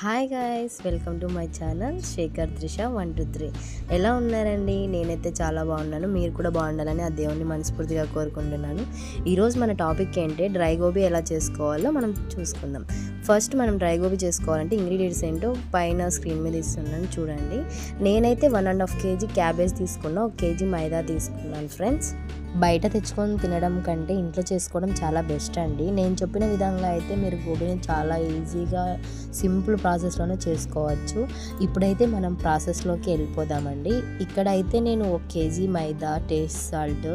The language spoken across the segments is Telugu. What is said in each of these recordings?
Hi guys, welcome to my channel Shekhar Trisha 123. ఎలా ఉన్నారండి? నేనైతే చాలా బాగున్నాను. మీరు కూడా బాగుండాలని ఆ దేవుణ్ణి మనస్ఫూర్తిగా కోరుకుంటున్నాను. ఈరోజు మన టాపిక్ ఏంటంటే డ్రై గోబీ ఎలా చేసుకోవాలో మనం చూసుకుందాం. ఫస్ట్ మనం డ్రై గోబీ చేసుకోవాలంటే ఇంగ్రీడియంట్స్ ఏంటో పైన స్క్రీన్ మీద ఇస్తున్నాను చూడండి. నేనైతే 1.5 kg క్యాబేజ్ తీసుకున్నా, 1 kg మైదా తీసుకున్నాను ఫ్రెండ్స్. బయట తెచ్చుకొని తినడం కంటే ఇంట్లో చేసుకోవడం చాలా బెస్ట్ అండి. నేను చెప్పిన విధంగా అయితే మీరు గోబీని చాలా ఈజీగా సింపుల్ ప్రాసెస్లోనే చేసుకోవచ్చు. ఇప్పుడైతే మనం ప్రాసెస్లోకి వెళ్ళిపోదామండి. ఇక్కడైతే నేను 1 kg మైదా, టేస్ట్ సాల్ట్,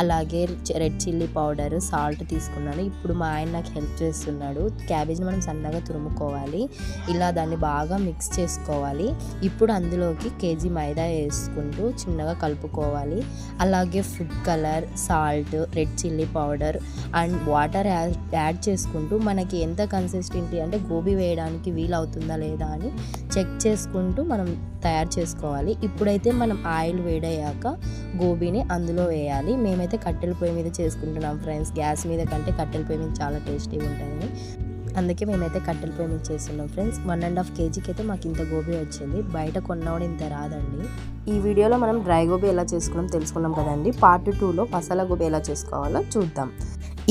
అలాగే రెడ్ చిల్లీ పౌడర్, సాల్ట్ తీసుకున్నాను. ఇప్పుడు మా ఆయన నాకు హెల్ప్ చేస్తున్నాడు. క్యాబేజ్ని మనం సన్నగా తురుముకోవాలి, ఇలా దాన్ని బాగా మిక్స్ చేసుకోవాలి. ఇప్పుడు అందులోకి kg మైదా వేసుకుంటూ చిన్నగా కలుపుకోవాలి. అలాగే food colour, salt, red chilli powder and water add చేసుకుంటూ మనకి ఎంత కన్సిస్టెన్సీ అంటే గోబీ వేయడానికి వీలవుతుందా లేదా అని చెక్ చేసుకుంటూ మనం తయారు చేసుకోవాలి. ఇప్పుడైతే మనం ఆయిల్ వేడయ్యాక గోబీని అందులో వేయాలి. మేమైతే కట్టెల పొయ్యి మీద చేసుకుంటున్నాం ఫ్రెండ్స్. గ్యాస్ మీద కంటే కట్టెల పొయ్యి మీద చాలా టేస్టీగా ఉంటుంది, అందుకే మేమైతే కట్టెల పొయ్యి మీద చేస్తున్నాం ఫ్రెండ్స్. 1.5 kgకి అయితే మాకు ఇంత గోబీ వచ్చింది. బయట కొన్నవాడు ఇంత రాదండి. ఈ వీడియోలో మనం డ్రై గోబీ ఎలా చేసుకున్నాం తెలుసుకున్నాం కదండి. పార్ట్ 2లో మసాలా గోబీ ఎలా చేసుకోవాలో చూద్దాం.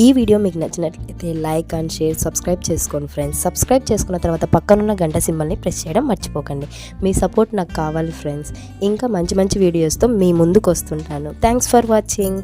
ఈ వీడియో మీకు నచ్చినట్లయితే లైక్ అండ్ షేర్, సబ్స్క్రైబ్ చేసుకోండి ఫ్రెండ్స్. సబ్స్క్రైబ్ చేసుకున్న తర్వాత పక్కనున్న గంట సింబల్ని ప్రెస్ చేయడం మర్చిపోకండి. మీ సపోర్ట్ నాకు కావాలి ఫ్రెండ్స్. ఇంకా మంచి మంచి వీడియోస్తో మీ ముందుకు వస్తుంటాను. Thanks for watching.